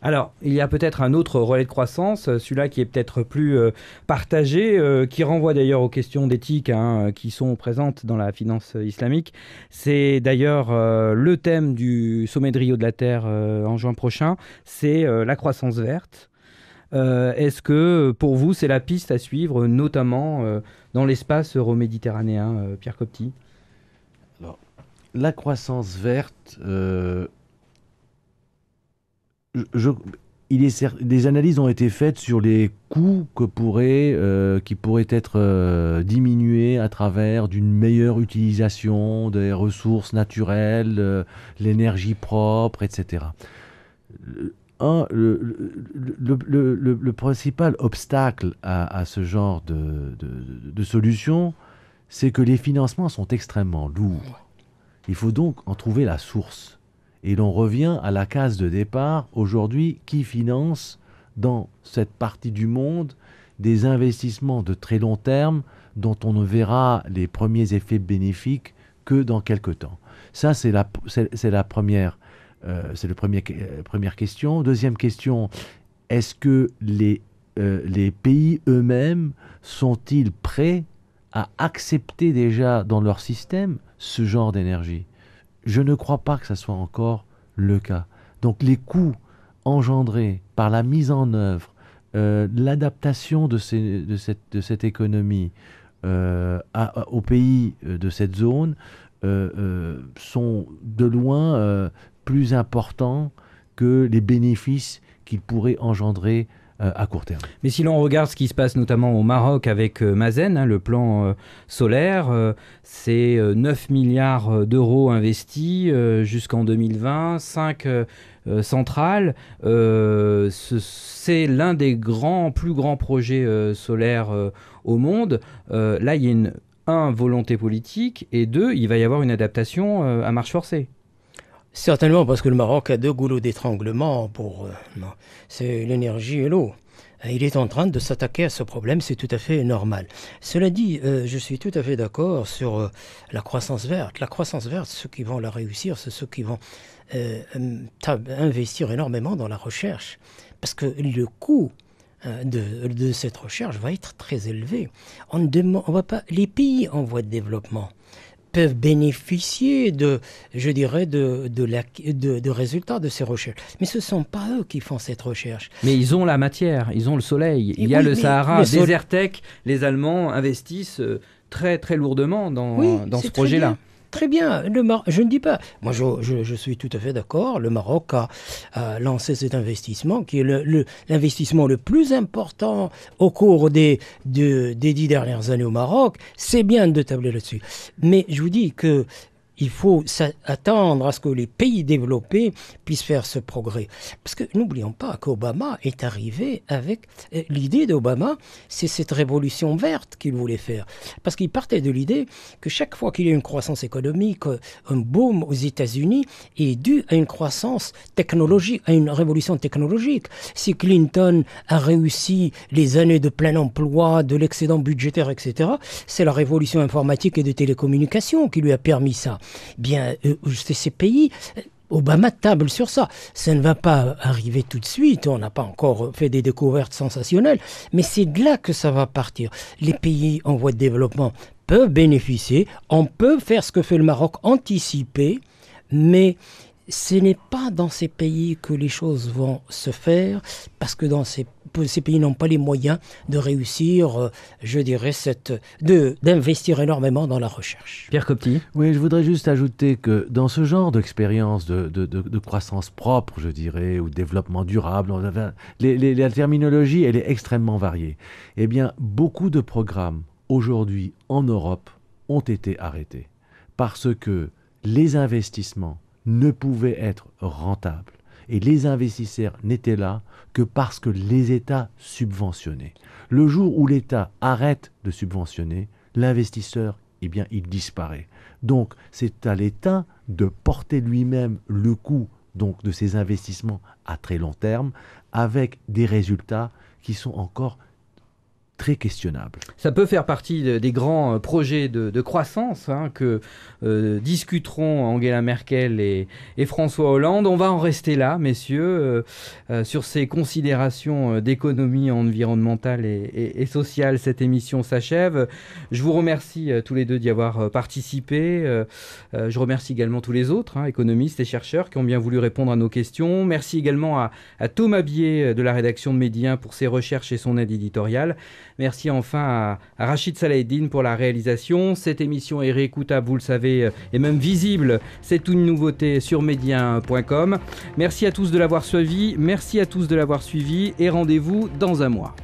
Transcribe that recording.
Alors, il y a peut-être un autre relais de croissance, celui-là qui est peut-être plus partagé, qui renvoie d'ailleurs aux questions d'éthique qui sont présentes dans la finance islamique. C'est d'ailleurs le thème du sommet de Rio de la Terre en juin prochain, c'est la croissance verte. Est-ce que pour vous, c'est la piste à suivre, notamment dans l'espace euroméditerranéen, Pierre Copty? Alors, la croissance verte, je- des analyses ont été faites sur les coûts qui pourraient être diminués à travers d'une meilleure utilisation des ressources naturelles, l'énergie propre, etc. Le principal obstacle à ce genre de solution, c'est que les financements sont extrêmement lourds. Il faut donc en trouver la source. Et l'on revient à la case de départ. Aujourd'hui, qui finance dans cette partie du monde des investissements de très long terme dont on ne verra les premiers effets bénéfiques que dans quelques temps? Ça, c'est la première, première question. Deuxième question, est-ce que les pays eux-mêmes sont-ils prêts à accepter déjà dans leur système ce genre d'énergie? Je ne crois pas que ça soit encore le cas. Donc les coûts engendrés par la mise en œuvre, l'adaptation de cette économie aux pays de cette zone sont de loin plus importants que les bénéfices qu'ils pourraient engendrer à court terme. Mais si l'on regarde ce qui se passe notamment au Maroc avec Mazen, le plan solaire, c'est 9 milliards d'euros investis jusqu'en 2020, 5 centrales. C'est l'un des plus grands projets solaires au monde. Là, il y a volonté politique, et deux, il va y avoir une adaptation à marche forcée. Certainement, parce que le Maroc a deux goulots d'étranglement non, c'est l'énergie et l'eau. Il est en train de s'attaquer à ce problème, c'est tout à fait normal. Cela dit, je suis tout à fait d'accord sur la croissance verte. La croissance verte, ceux qui vont la réussir, c'est ceux qui vont investir énormément dans la recherche. Parce que le coût de cette recherche va être très élevé. On va pas, les pays en voie de développement peuvent bénéficier je dirais, de résultats de ces recherches. Mais ce ne sont pas eux qui font cette recherche. Mais ils ont la matière, ils ont le soleil. Il y a le Sahara, Desertec. Les Allemands investissent très très lourdement dans ce projet-là. Très bien, je ne dis pas. Moi, je suis tout à fait d'accord. Le Maroc a lancé cet investissement, qui est l'investissement le plus important au cours des 10 dernières années au Maroc. C'est bien de tabler là-dessus. Mais je vous dis que il faut attendre à ce que les pays développés puissent faire ce progrès. Parce que n'oublions pas qu'Obama est arrivé avec l'idée d'Obama, c'est cette révolution verte qu'il voulait faire. Parce qu'il partait de l'idée que chaque fois qu'il y a une croissance économique, un boom aux États-Unis est dû à une croissance technologique, à une révolution technologique. Si Clinton a réussi les années de plein emploi, de l'excédent budgétaire, etc., c'est la révolution informatique et de télécommunications qui lui a permis ça. Bien, ces pays, Obama table sur ça. Ça ne va pas arriver tout de suite, on n'a pas encore fait des découvertes sensationnelles, mais c'est de là que ça va partir. Les pays en voie de développement peuvent bénéficier, on peut faire ce que fait le Maroc, anticiper, mais ce n'est pas dans ces pays que les choses vont se faire, parce que dans ces pays n'ont pas les moyens de réussir, je dirais, d'investir énormément dans la recherche. Pierre Copty. Oui, je voudrais juste ajouter que dans ce genre d'expérience de croissance propre, je dirais, ou de développement durable, la terminologie, elle est extrêmement variée. Eh bien, beaucoup de programmes aujourd'hui en Europe ont été arrêtés parce que les investissements ne pouvaient être rentables. Et les investisseurs n'étaient là que parce que les États subventionnaient. Le jour où l'État arrête de subventionner, l'investisseur, eh bien, il disparaît. Donc, c'est à l'État de porter lui-même le coût donc, de ces investissements à très long terme, avec des résultats qui sont encore très questionnable. Ça peut faire partie des grands projets de croissance que discuteront Angela Merkel et François Hollande. On va en rester là, messieurs, sur ces considérations d'économie environnementale et sociale. Cette émission s'achève. Je vous remercie tous les deux d'y avoir participé. Je remercie également tous les autres économistes et chercheurs qui ont bien voulu répondre à nos questions. Merci également à Thomas Bier de la rédaction de Média 1 pour ses recherches et son aide éditoriale. Merci enfin à Rachid Salaheddine pour la réalisation. Cette émission est réécoutable, vous le savez, et même visible. C'est une nouveauté sur media1.com. Merci à tous de l'avoir suivi. Merci à tous de l'avoir suivi et rendez-vous dans un mois.